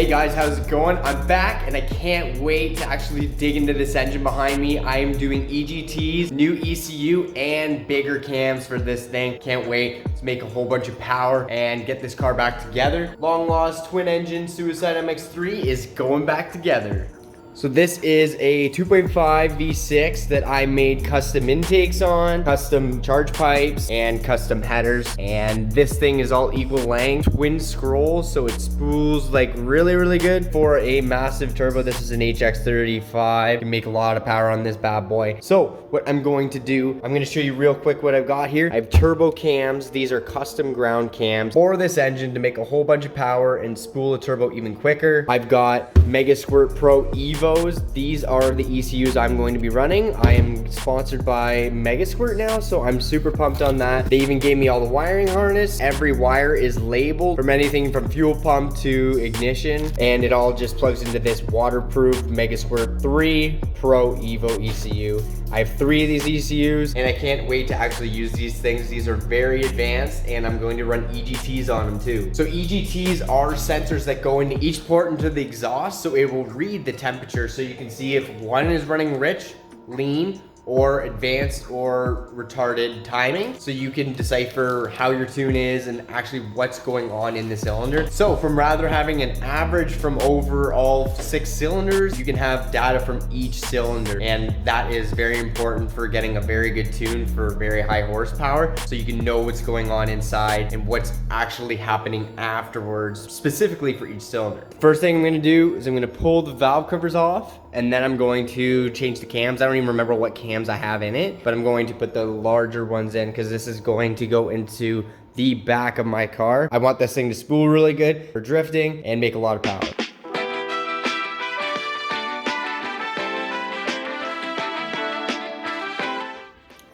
Hey guys, how's it going? I'm back and I can't wait to actually dig into this engine behind me. I am doing EGTs, new ECU, and bigger cams for this thing. Can't wait to make a whole bunch of power and get this car back together. Long lost twin engine Suicide MX3 is going back together. So this is a 2.5 V6 that I made custom intakes on, custom charge pipes, and custom headers. And this thing is all equal length, twin scrolls, so it spools like really good for a massive turbo. This is an HX35. You can make a lot of power on this bad boy. So what I'm going to do, I'm gonna show you real quick what I've got here. I have turbo cams. These are custom ground cams for this engine to make a whole bunch of power and spool the turbo even quicker. I've got Mega Squirt Pro Evo. These are the ECUs I'm going to be running. I am sponsored by Mega Squirt now, so I'm super pumped on that. They even gave me all the wiring harness. Every wire is labeled from anything from fuel pump to ignition, and it all just plugs into this waterproof Mega Squirt 3 Pro Evo ECU. I have 3 of these ECUs, and I can't wait to actually use these things. These are very advanced, and I'm going to run EGTs on them too. So EGTs are sensors that go into each port into the exhaust, so it will read the temperature, so you can see if one is running rich, lean, or advanced or retarded timing, so you can decipher how your tune is and actually what's going on in the cylinder. So from rather having an average from over all 6 cylinders, you can have data from each cylinder, and that is very important for getting a very good tune for very high horsepower, so you can know what's going on inside and what's actually happening afterwards, specifically for each cylinder. First thing I'm gonna do is I'm gonna pull the valve covers off, and then I'm going to change the cams. I don't even remember what cams I have in it, but I'm going to put the larger ones in because this is going to go into the back of my car. I want this thing to spool really good for drifting and make a lot of power.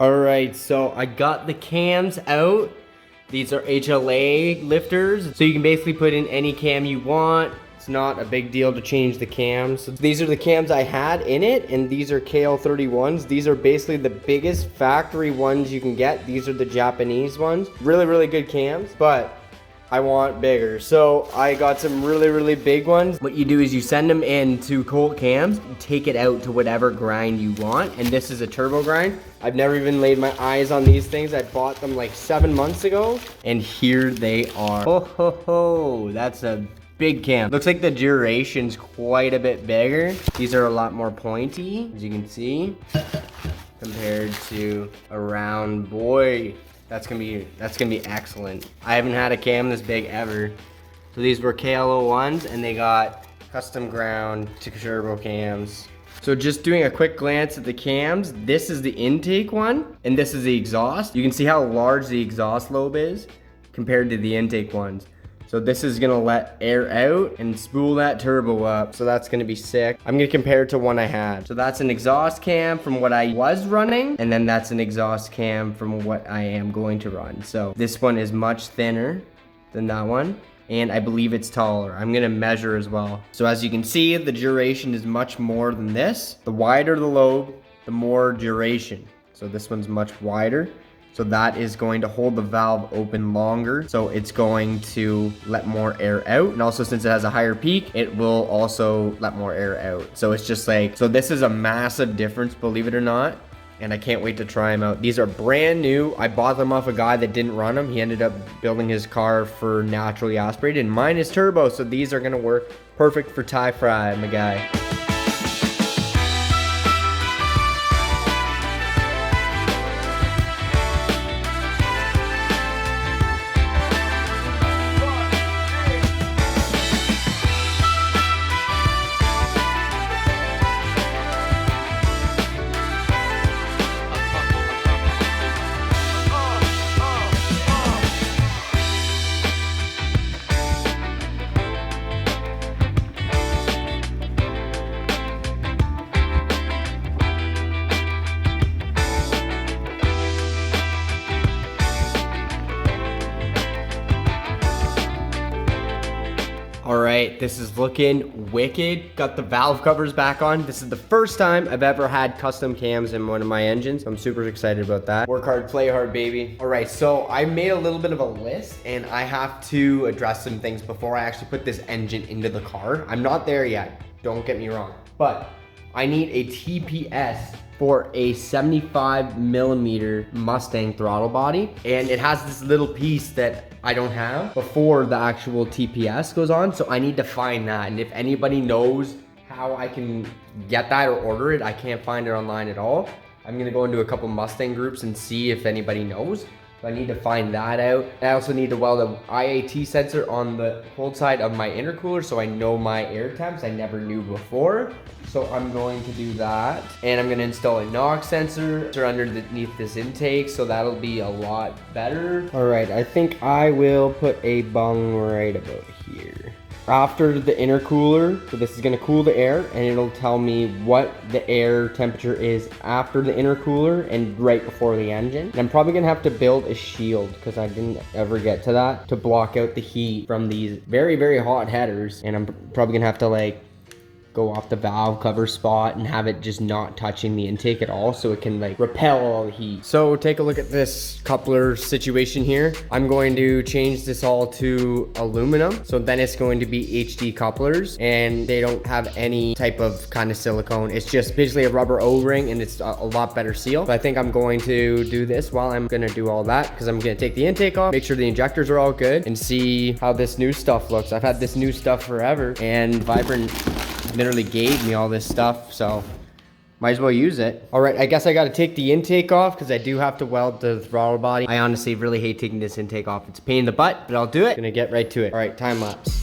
All right, so I got the cams out. These are HLA lifters, so you can basically put in any cam you want. It's not a big deal to change the cams. So these are the cams I had in it, and these are KL31s. These are basically the biggest factory ones you can get. These are the Japanese ones. Really good cams, but I want bigger. So I got some really big ones. What you do is you send them into Colt cams, take it out to whatever grind you want, and this is a turbo grind. I've never even laid my eyes on these things. I bought them like 7 months ago, and here they are. Oh ho ho, that's a big cam. Looks like the duration's quite a bit bigger. These are a lot more pointy, as you can see, compared to a round boy. That's gonna be excellent. I haven't had a cam this big ever. So these were KL01s, and they got custom ground to turbo cams. So just doing a quick glance at the cams, this is the intake one, and this is the exhaust. You can see how large the exhaust lobe is compared to the intake ones. So this is gonna let air out and spool that turbo up. So that's gonna be sick. I'm gonna compare it to one I had. So that's an exhaust cam from what I was running, and then that's an exhaust cam from what I am going to run. So this one is much thinner than that one, and I believe it's taller. I'm gonna measure as well. So as you can see, the duration is much more than this. The wider the lobe, the more duration. So this one's much wider. So that is going to hold the valve open longer. So it's going to let more air out. And also, since it has a higher peak, it will also let more air out. So it's just like, so this is a massive difference, believe it or not. And I can't wait to try them out. These are brand new. I bought them off a guy that didn't run them. He ended up building his car for naturally aspirated, and mine is turbo. So these are gonna work perfect for Thai fry, my guy. All right, this is looking wicked. Got the valve covers back on. This is the first time I've ever had custom cams in one of my engines. I'm super excited about that. Work hard, play hard, baby. All right, so I made a little bit of a list and I have to address some things before I actually put this engine into the car. I'm not there yet, don't get me wrong, but I need a TPS for a 75mm Mustang throttle body. And it has this little piece that I don't have before the actual TPS goes on. So I need to find that. And if anybody knows how I can get that or order it, I can't find it online at all. I'm gonna go into a couple Mustang groups and see if anybody knows. So I need to find that out. I also need to weld an IAT sensor on the cold side of my intercooler so I know my air temps. I never knew before. So I'm going to do that. And I'm gonna install a NOx sensor underneath this intake, so that'll be a lot better. All right, I think I will put a bung right about here. After the intercooler, so this is gonna cool the air and it'll tell me what the air temperature is after the intercooler and right before the engine. And I'm probably gonna have to build a shield because I didn't ever get to that to block out the heat from these very, very hot headers. And I'm probably gonna have to like go off the valve cover spot and have it just not touching the intake at all so it can like repel all the heat. So take a look at this coupler situation here. I'm going to change this all to aluminum. So then it's going to be HD couplers and they don't have any type of kind of silicone. It's just basically a rubber O-ring and it's a lot better seal. So I think I'm going to do this while I'm gonna do all that because I'm gonna take the intake off, make sure the injectors are all good and see how this new stuff looks. I've had this new stuff forever and Vibrant literally gave me all this stuff, so might as well use it. All right, I guess I gotta take the intake off because I do have to weld the throttle body. I honestly really hate taking this intake off. It's a pain in the butt, but I'll do it. Gonna get right to it. All right, time lapse.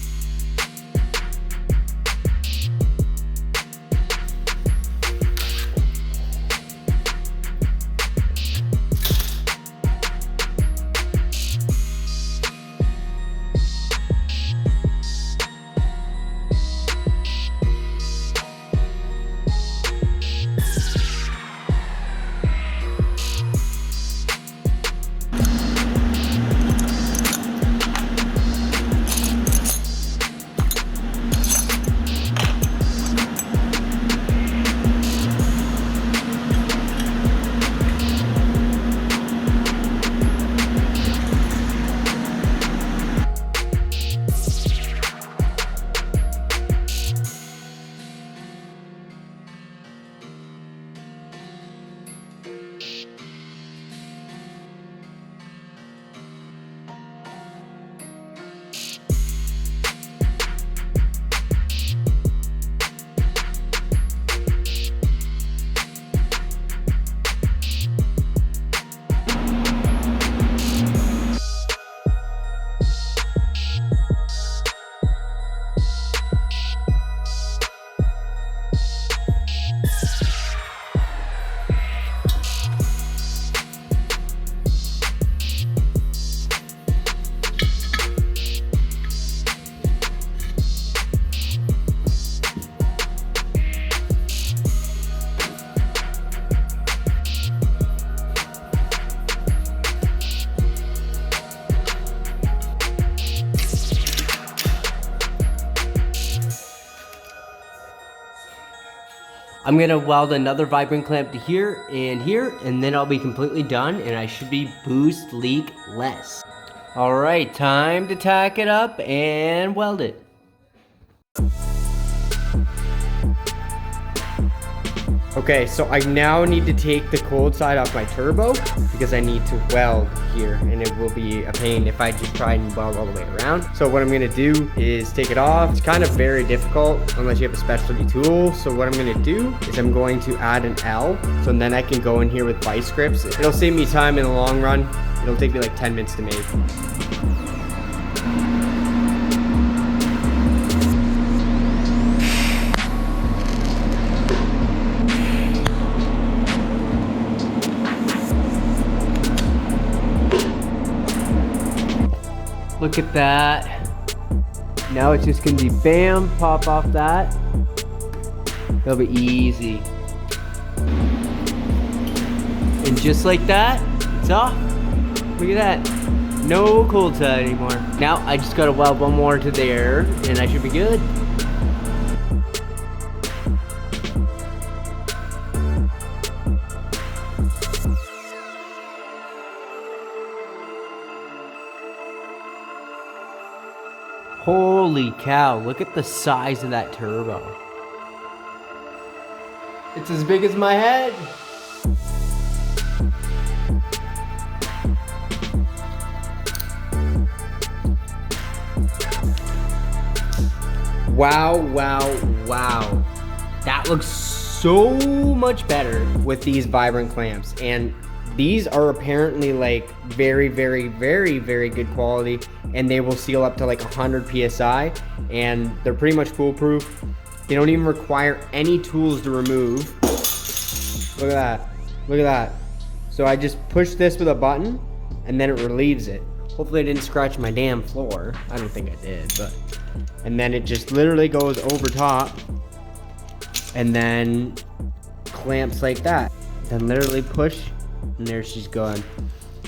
I'm gonna weld another vibrant clamp to here, and then I'll be completely done, and I should be boost leak less. All right, time to tack it up and weld it. Okay, so I now need to take the cold side off my turbo because I need to weld here, and it will be a pain if I just try and weld all the way around. So what I'm gonna do is take it off. It's kind of very difficult unless you have a specialty tool. So what I'm gonna do is I'm going to add an L, so then I can go in here with vice grips. It'll save me time in the long run. It'll take me like 10 minutes to make. Look at that. Now it's just gonna be bam, pop off that. That'll be easy. And just like that, it's off. Look at that. No cold side anymore. Now I just gotta weld one more to there and I should be good. Holy cow, look at the size of that turbo. It's as big as my head. Wow, wow, wow. That looks so much better with these vibrant clamps. And these are apparently like very, very, very, very good quality, and they will seal up to like 100 PSI, and they're pretty much foolproof. They don't even require any tools to remove. Look at that, look at that. So I just push this with a button and then it relieves it. Hopefully I didn't scratch my damn floor. I don't think I did, but. And then it just literally goes over top and then clamps like that. Then literally push, and there she's gone.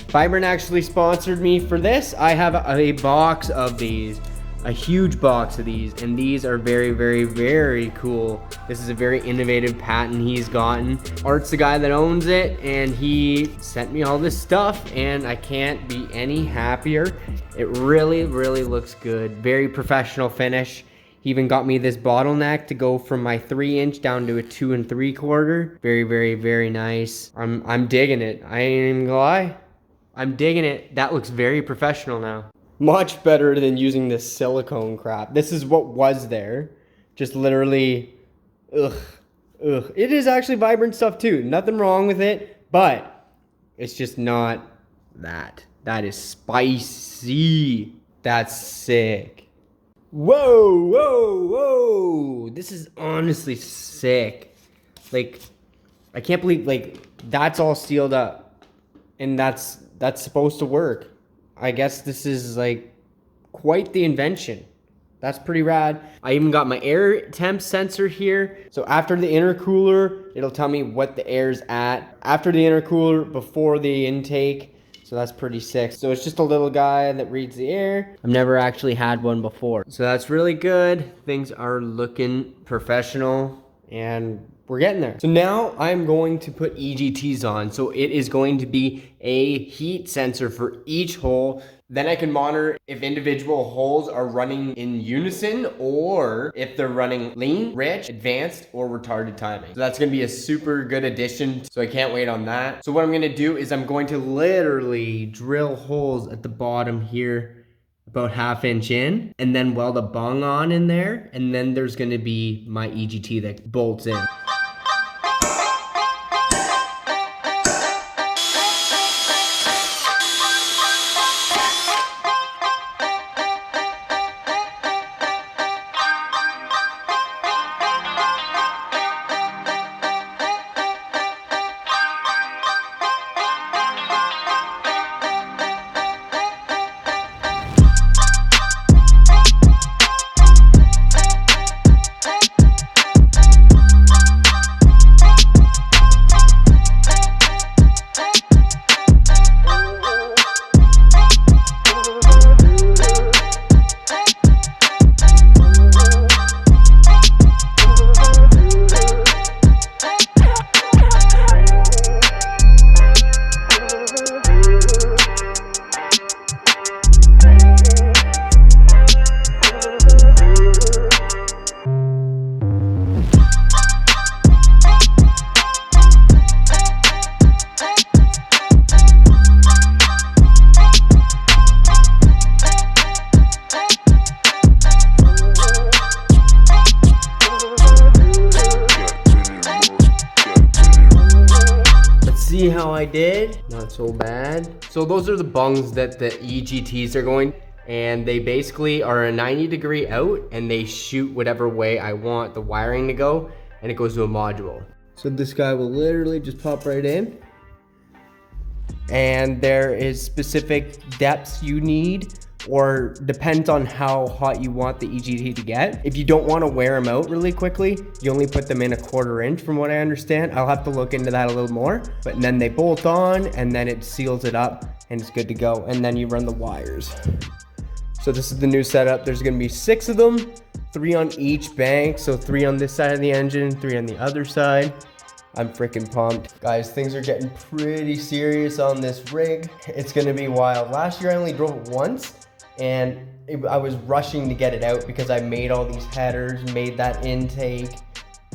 Vibrant actually sponsored me for this. I have a box of these, a huge box of these, and these are very, very, very cool. This is a very innovative patent he's gotten. Art's the guy that owns it, and he sent me all this stuff, and I can't be any happier. It really, really looks good. Very professional finish. He even got me this bottleneck to go from my 3-inch down to a 2 3/4. Very, very, very nice. I'm digging it. I ain't even gonna lie. I'm digging it. That looks very professional now. Much better than using this silicone crap. This is what was there. Just literally, ugh. It is actually vibrant stuff too. Nothing wrong with it, but it's just not that. That is spicy. That's sick. Whoa, whoa, whoa. This is honestly sick. Like, I can't believe, like, that's all sealed up. And that's supposed to work. I guess this is like quite the invention. That's pretty rad. I even got my air temp sensor here. So after the intercooler, it'll tell me what the air's at. After the intercooler, before the intake. So that's pretty sick. So it's just a little guy that reads the air. I've never actually had one before. So that's really good. Things are looking professional and we're getting there. So now I'm going to put EGTs on. So it is going to be a heat sensor for each hole. Then I can monitor if individual holes are running in unison or if they're running lean, rich, advanced, or retarded timing. So that's gonna be a super good addition. So I can't wait on that. So what I'm gonna do is I'm going to literally drill holes at the bottom here, about 1/2 inch in, and then weld a bung on in there. And then there's gonna be my EGT that bolts in. See how I did? Not so bad. So those are the bungs that the EGTs are going, and they basically are a 90-degree out and they shoot whatever way I want the wiring to go, and it goes to a module. So this guy will literally just pop right in, and there is specific depths you need, or depends on how hot you want the EGT to get. If you don't want to wear them out really quickly, you only put them in a 1/4 inch from what I understand. I'll have to look into that a little more, but then they bolt on and then it seals it up and it's good to go. And then you run the wires. So this is the new setup. There's gonna be 6 of them, 3 on each bank. So 3 on this side of the engine, 3 on the other side. I'm freaking pumped. Guys, things are getting pretty serious on this rig. It's gonna be wild. Last year I only drove it once, and I was rushing to get it out because I made all these headers, made that intake,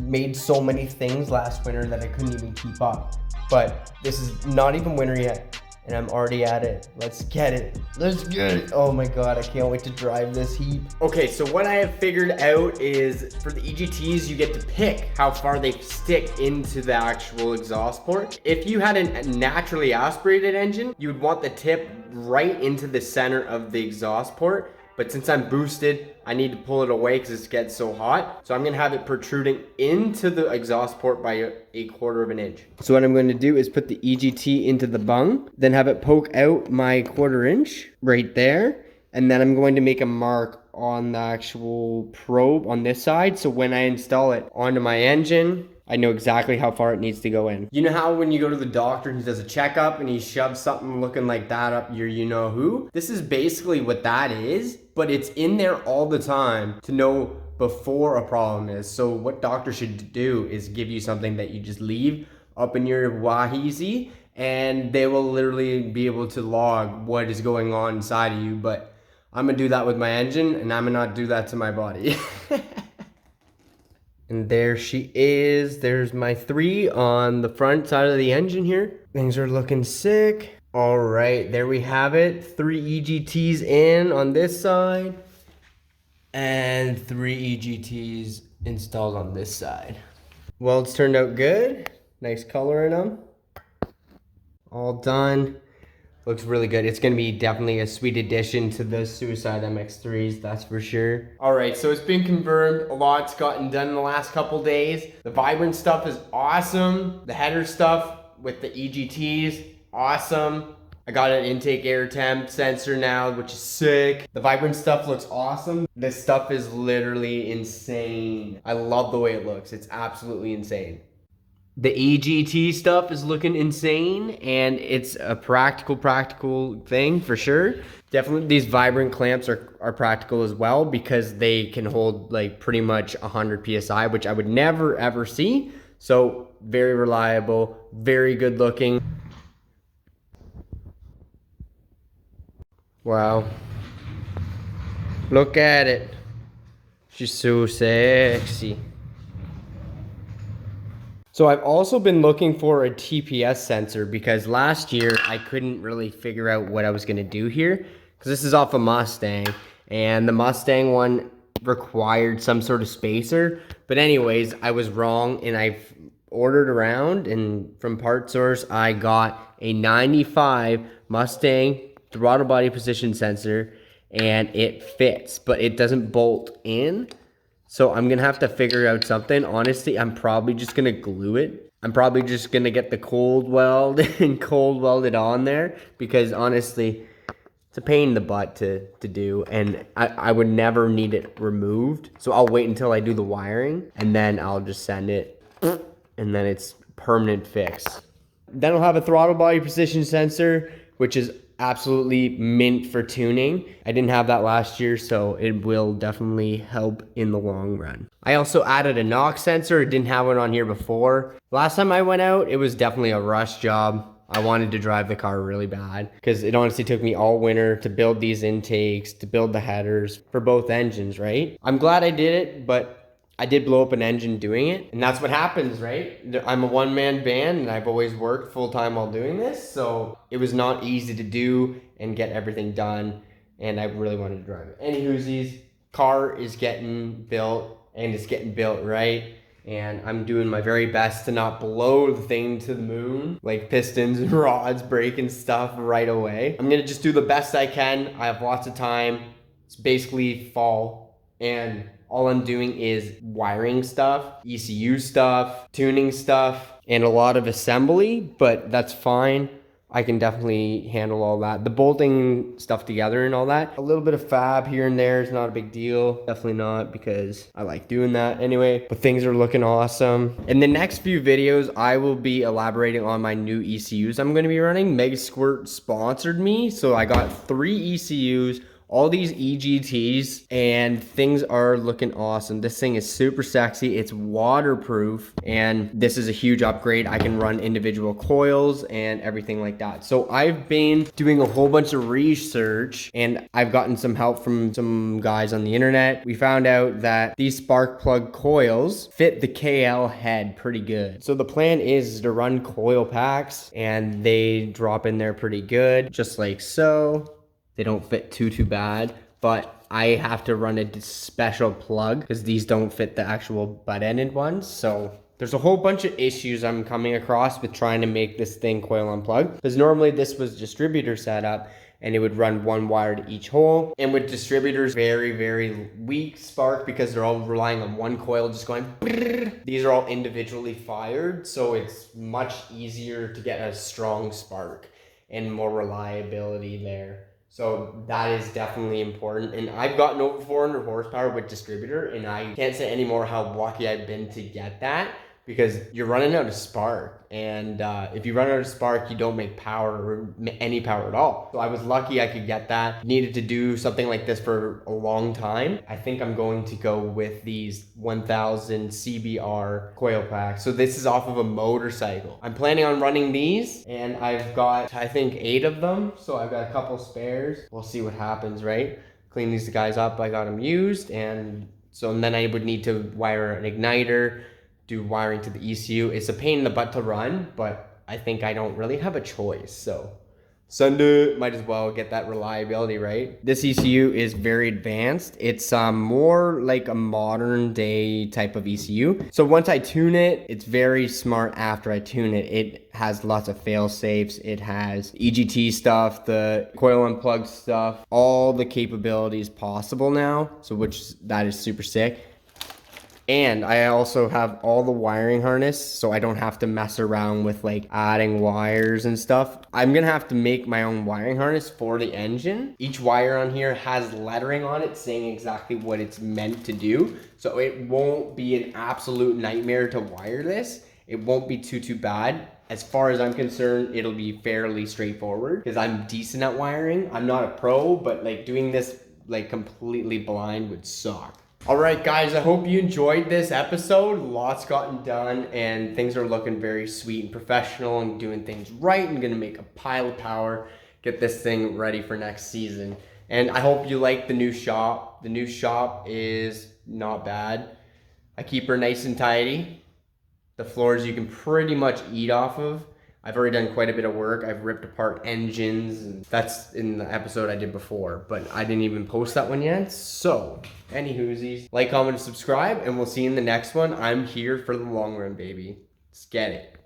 made so many things last winter that I couldn't even keep up. But this is not even winter yet, and I'm already at it. Let's get it. Let's get it. Oh my God, I can't wait to drive this heap. Okay, so what I have figured out is for the EGTs, you get to pick how far they stick into the actual exhaust port. If you had a naturally aspirated engine, you would want the tip right into the center of the exhaust port. But since I'm boosted, I need to pull it away because it gets so hot. So I'm gonna have it protruding into the exhaust port by a 1/4 inch. So what I'm going to do is put the EGT into the bung, then have it poke out my 1/4 inch right there. And then I'm going to make a mark on the actual probe on this side. So when I install it onto my engine, I know exactly how far it needs to go in. You know how when you go to the doctor and he does a checkup and he shoves something looking like that up your you-know-who? This is basically what that is, but it's in there all the time to know before a problem is. So what doctors should do is give you something that you just leave up in your Wahizi, and they will literally be able to log what is going on inside of you. But I'm gonna do that with my engine, and I'm gonna not do that to my body. And there she is. There's my 3 on the front side of the engine here. Things are looking sick. All right, there we have it. 3 EGTs in on this side and 3 EGTs installed on this side. Well, it's turned out good. Nice color in them. All done. Looks really good. It's gonna be definitely a sweet addition to the Suicide MX3s, that's for sure. All right, so it's been confirmed. A lot's gotten done in the last couple days. The Vibrant stuff is awesome. The header stuff with the EGTs, awesome. I got an intake air temp sensor now, which is sick. The Vibrant stuff looks awesome. This stuff is literally insane. I love the way it looks. It's absolutely insane. The EGT stuff is looking insane, and it's a practical thing for sure. Definitely these Vibrant clamps are practical as well because they can hold like pretty much 100 PSI, which I would never ever see. So very reliable, very good looking. Wow. Look at it. She's so sexy. So I've also been looking for a TPS sensor because last year I couldn't really figure out what I was gonna do here because this is off a Mustang, and the Mustang one required some sort of spacer. But anyways, I was wrong, and I've ordered around, and from Part Source I got a 95 Mustang throttle body position sensor, and it fits, but it doesn't bolt in. So I'm gonna have to figure out something. Honestly, I'm probably just gonna glue it. I'm probably just gonna get the cold weld and cold weld it on there because honestly, it's a pain in the butt to do, and I would never need it removed. So I'll wait until I do the wiring, and then I'll just send it, and then it's permanent fix. Then I'll have a throttle body position sensor, which is absolutely mint for tuning. I didn't have that last year, so it will definitely help in the long run. I also added a knock sensor. I didn't have one on here before. Last time I went out, it was definitely a rush job. I wanted to drive the car really bad because it honestly took me all winter to build these intakes, to build the headers for both engines, right? I'm glad I did it, but I did blow up an engine doing it, and that's what happens, right? I'm a one-man band, and I've always worked full-time while doing this, so it was not easy to do and get everything done, and I really wanted to drive it. Anywhoosies, car is getting built, and it's getting built right, and I'm doing my very best to not blow the thing to the moon, like pistons and rods breaking stuff right away. I'm gonna just do the best I can. I have lots of time. It's basically fall, and all I'm doing is wiring stuff, ECU stuff, tuning stuff, and a lot of assembly, but that's fine. I can definitely handle all that. The bolting stuff together and all that. A little bit of fab here and there is not a big deal. Definitely not, because I like doing that anyway. But things are looking awesome. In the next few videos, I will be elaborating on my new ECUs I'm going to be running. Mega Squirt sponsored me, so I got 3 ECUs. All these EGTs, and things are looking awesome. This thing is super sexy. It's waterproof, and this is a huge upgrade. I can run individual coils and everything like that. So I've been doing a whole bunch of research, and I've gotten some help from some guys on the internet. We found out that these spark plug coils fit the KL head pretty good. So the plan is to run coil packs, and they drop in there pretty good, just like so. They don't fit too bad, but I have to run a special plug because these don't fit the actual butt-ended ones. So there's a whole bunch of issues I'm coming across with trying to make this thing coil unplug, because normally this was distributor setup and it would run 1 wire to each hole. And with distributors, very weak spark because they're all relying on 1 coil just going brrr. These are all individually fired, so it's much easier to get a strong spark and more reliability there. So that is definitely important. And I've gotten over 400 horsepower with distributor, and I can't say anymore how lucky I've been to get that, because you're running out of spark. And if you run out of spark, you don't make power or any power at all. So I was lucky I could get that. Needed to do something like this for a long time. I think I'm going to go with these 1000 CBR coil packs. So this is off of a motorcycle. I'm planning on running these, and I've got, I think, 8 of them. So I've got a couple spares. We'll see what happens, right? Clean these guys up. I got them used. And then I would need to wire an igniter, do wiring to the ECU. It's a pain in the butt to run, but I think I don't really have a choice. So Sunday, might as well get that reliability, right? This ECU is very advanced. It's more like a modern day type of ECU. So once I tune it, it's very smart after I tune it. It has lots of fail safes. It has EGT stuff, the coil unplugged stuff, all the capabilities possible now. So that is super sick. And I also have all the wiring harness, so I don't have to mess around with like adding wires and stuff. I'm gonna have to make my own wiring harness for the engine. Each wire on here has lettering on it saying exactly what it's meant to do. So it won't be an absolute nightmare to wire this. It won't be too bad. As far as I'm concerned, it'll be fairly straightforward because I'm decent at wiring. I'm not a pro, but like doing this like completely blind would suck. All right, guys, I hope you enjoyed this episode. Lots gotten done, and things are looking very sweet and professional and doing things right. I'm gonna make a pile of power, get this thing ready for next season. And I hope you like the new shop. The new shop is not bad. I keep her nice and tidy. The floors you can pretty much eat off of. I've already done quite a bit of work. I've ripped apart engines, and that's in the episode I did before, but I didn't even post that one yet. So, any hoosies, like, comment, and subscribe, and we'll see you in the next one. I'm here for the long run, baby. Let's get it.